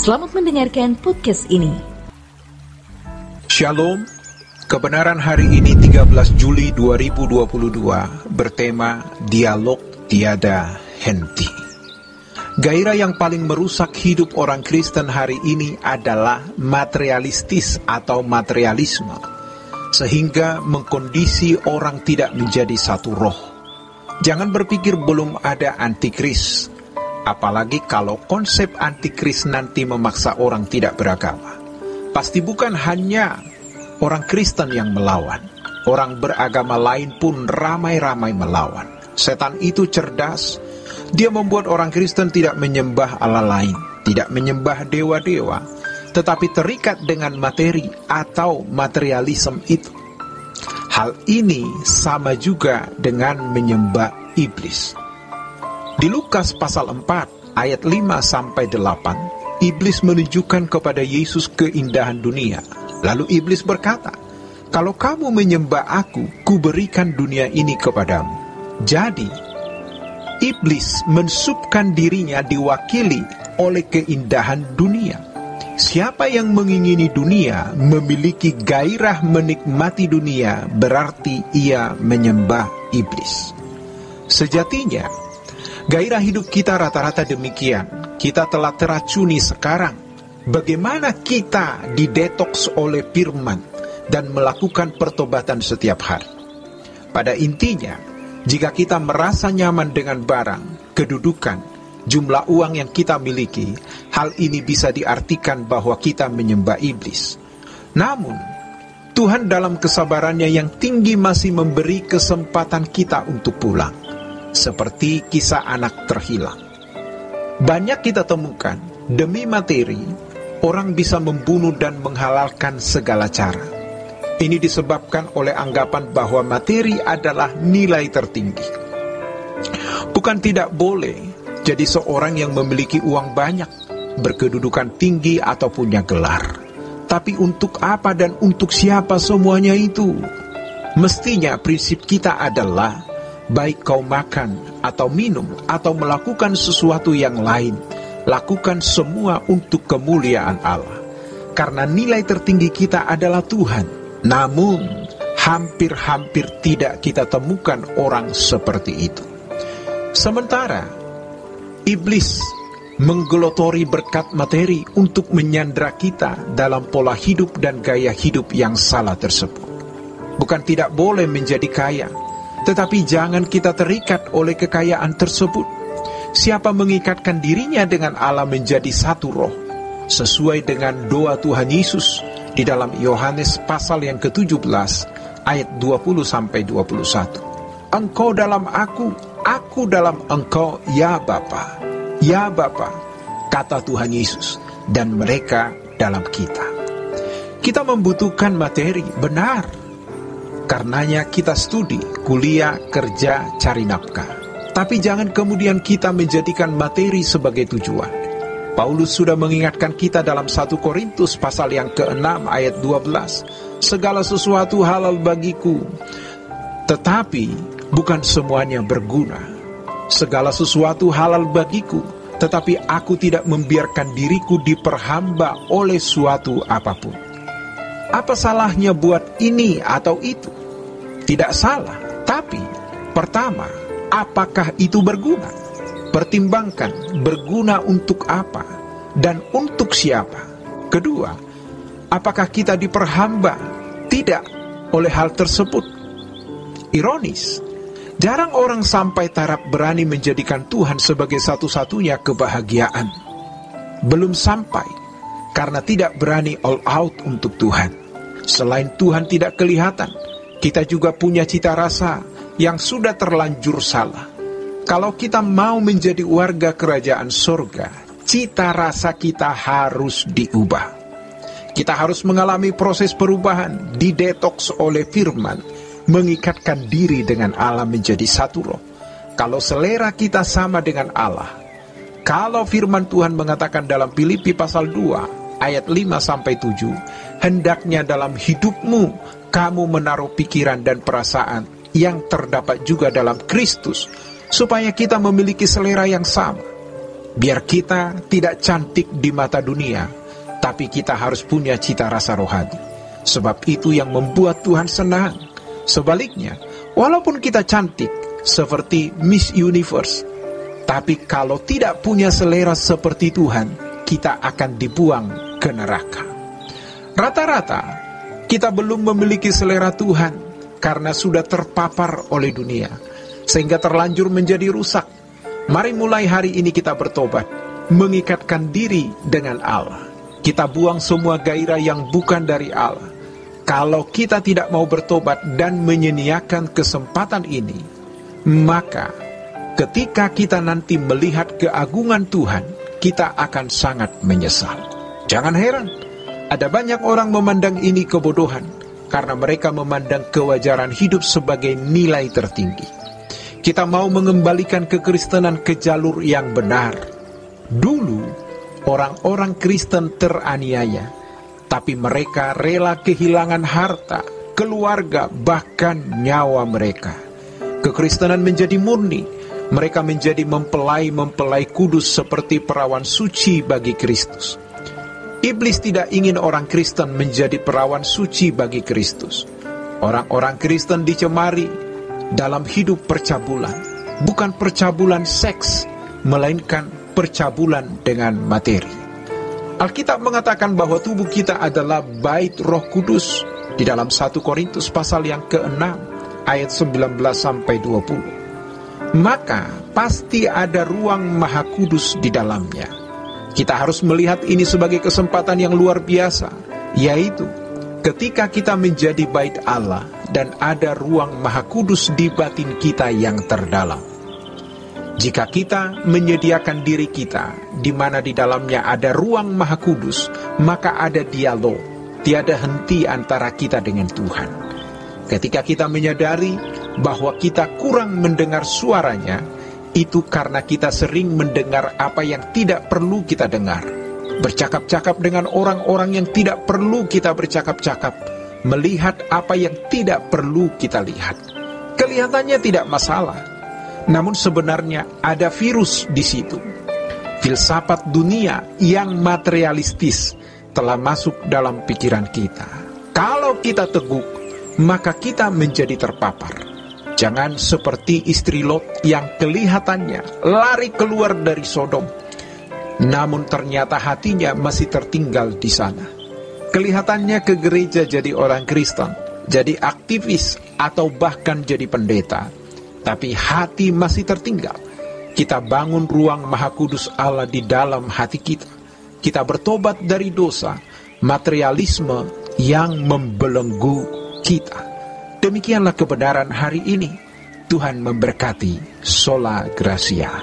Selamat mendengarkan podcast ini. Shalom, kebenaran hari ini 13 Juli 2022 bertema Dialog Tiada Henti. Gairah yang paling merusak hidup orang Kristen hari ini adalah materialistis atau materialisme, sehingga mengkondisi orang tidak menjadi satu roh. Jangan berpikir belum ada antikris, apalagi kalau konsep antikris nanti memaksa orang tidak beragama. Pasti bukan hanya orang Kristen yang melawan, orang beragama lain pun ramai-ramai melawan. Setan itu cerdas, dia membuat orang Kristen tidak menyembah Allah lain, tidak menyembah dewa-dewa, tetapi terikat dengan materi atau materialisme itu. Hal ini sama juga dengan menyembah iblis. Di Lukas pasal 4 ayat 5-8, iblis menunjukkan kepada Yesus keindahan dunia. Lalu iblis berkata, "Kalau kamu menyembah aku, kuberikan dunia ini kepadamu." Jadi, iblis mensubkan dirinya diwakili oleh keindahan dunia. Siapa yang mengingini dunia, memiliki gairah menikmati dunia, berarti ia menyembah iblis. Sejatinya, gairah hidup kita rata-rata demikian. Kita telah teracuni sekarang. Bagaimana kita didetoks oleh firman dan melakukan pertobatan setiap hari. Pada intinya, jika kita merasa nyaman dengan barang, kedudukan, jumlah uang yang kita miliki, hal ini bisa diartikan bahwa kita menyembah iblis. Namun, Tuhan dalam kesabarannya yang tinggi masih memberi kesempatan kita untuk pulang. Seperti kisah anak terhilang. Banyak kita temukan, demi materi, orang bisa membunuh dan menghalalkan segala cara. Ini disebabkan oleh anggapan bahwa materi adalah nilai tertinggi. Bukan tidak boleh jadi seorang yang memiliki uang banyak, berkedudukan tinggi atau punya gelar. Tapi untuk apa dan untuk siapa semuanya itu? Mestinya prinsip kita adalah, baik kau makan atau minum atau melakukan sesuatu yang lain, lakukan semua untuk kemuliaan Allah. Karena nilai tertinggi kita adalah Tuhan. Namun, hampir-hampir tidak kita temukan orang seperti itu. Sementara, iblis menggelotori berkat materi untuk menyandra kita dalam pola hidup dan gaya hidup yang salah tersebut. Bukan tidak boleh menjadi kaya, tetapi jangan kita terikat oleh kekayaan tersebut. Siapa mengikatkan dirinya dengan Allah menjadi satu roh, sesuai dengan doa Tuhan Yesus di dalam Yohanes pasal yang ke-17 ayat 20-21. Engkau dalam aku dalam engkau, ya Bapa. Ya Bapa, kata Tuhan Yesus, dan mereka dalam kita. Kita membutuhkan materi, benar. Karenanya kita studi, kuliah, kerja, cari nafkah. Tapi jangan kemudian kita menjadikan materi sebagai tujuan. Paulus sudah mengingatkan kita dalam 1 Korintus pasal yang ke-6 ayat 12. Segala sesuatu halal bagiku, tetapi bukan semuanya berguna. Segala sesuatu halal bagiku, tetapi aku tidak membiarkan diriku diperhamba oleh suatu apapun. Apa salahnya buat ini atau itu? Tidak salah, tapi pertama, apakah itu berguna? Pertimbangkan berguna untuk apa dan untuk siapa. Kedua, apakah kita diperhamba tidak oleh hal tersebut? Ironis, jarang orang sampai taraf berani menjadikan Tuhan sebagai satu-satunya kebahagiaan. Belum sampai, karena tidak berani all out untuk Tuhan. Selain Tuhan tidak kelihatan, kita juga punya cita rasa yang sudah terlanjur salah. Kalau kita mau menjadi warga kerajaan surga, cita rasa kita harus diubah. Kita harus mengalami proses perubahan, didetoks oleh firman, mengikatkan diri dengan Allah menjadi satu roh. Kalau selera kita sama dengan Allah, kalau firman Tuhan mengatakan dalam Filipi pasal 2 ayat 5-7, hendaknya dalam hidupmu kamu menaruh pikiran dan perasaan yang terdapat juga dalam Kristus, supaya kita memiliki selera yang sama. Biar kita tidak cantik di mata dunia, tapi kita harus punya cita rasa rohani. Sebab itu yang membuat Tuhan senang. Sebaliknya, walaupun kita cantik seperti Miss Universe, tapi kalau tidak punya selera seperti Tuhan, kita akan dibuang ke neraka. Rata-rata, kita belum memiliki selera Tuhan karena sudah terpapar oleh dunia, sehingga terlanjur menjadi rusak. Mari mulai hari ini kita bertobat, mengikatkan diri dengan Allah. Kita buang semua gairah yang bukan dari Allah. Kalau kita tidak mau bertobat dan menyia-nyiakan kesempatan ini, maka ketika kita nanti melihat keagungan Tuhan, kita akan sangat menyesal. Jangan heran, ada banyak orang memandang ini kebodohan, karena mereka memandang kewajaran hidup sebagai nilai tertinggi. Kita mau mengembalikan kekristenan ke jalur yang benar. Dulu, orang-orang Kristen teraniaya, tapi mereka rela kehilangan harta, keluarga, bahkan nyawa mereka. Kekristenan menjadi murni. Mereka menjadi mempelai-mempelai kudus seperti perawan suci bagi Kristus. Iblis tidak ingin orang Kristen menjadi perawan suci bagi Kristus. Orang-orang Kristen dicemari dalam hidup percabulan. Bukan percabulan seks, melainkan percabulan dengan materi. Alkitab mengatakan bahwa tubuh kita adalah bait Roh Kudus di dalam 1 Korintus pasal yang ke-6 ayat 19-20. Maka pasti ada ruang Maha Kudus di dalamnya. Kita harus melihat ini sebagai kesempatan yang luar biasa, yaitu ketika kita menjadi bait Allah dan ada ruang Maha Kudus di batin kita yang terdalam. Jika kita menyediakan diri kita, di mana di dalamnya ada ruang Maha Kudus, maka ada dialog, tiada henti antara kita dengan Tuhan. Ketika kita menyadari bahwa kita kurang mendengar suaranya, itu karena kita sering mendengar apa yang tidak perlu kita dengar. Bercakap-cakap dengan orang-orang yang tidak perlu kita bercakap-cakap. Melihat apa yang tidak perlu kita lihat. Kelihatannya tidak masalah, namun sebenarnya ada virus di situ. Filsafat dunia yang materialistis telah masuk dalam pikiran kita. Kalau kita teguk, maka kita menjadi terpapar. Jangan seperti istri Lot yang kelihatannya lari keluar dari Sodom, namun ternyata hatinya masih tertinggal di sana. Kelihatannya ke gereja jadi orang Kristen, jadi aktivis, atau bahkan jadi pendeta, tapi hati masih tertinggal. Kita bangun ruang Maha Kudus Allah di dalam hati kita. Kita bertobat dari dosa, materialisme yang membelenggu kita. Demikianlah kebenaran hari ini. Tuhan memberkati. Sola Gracia.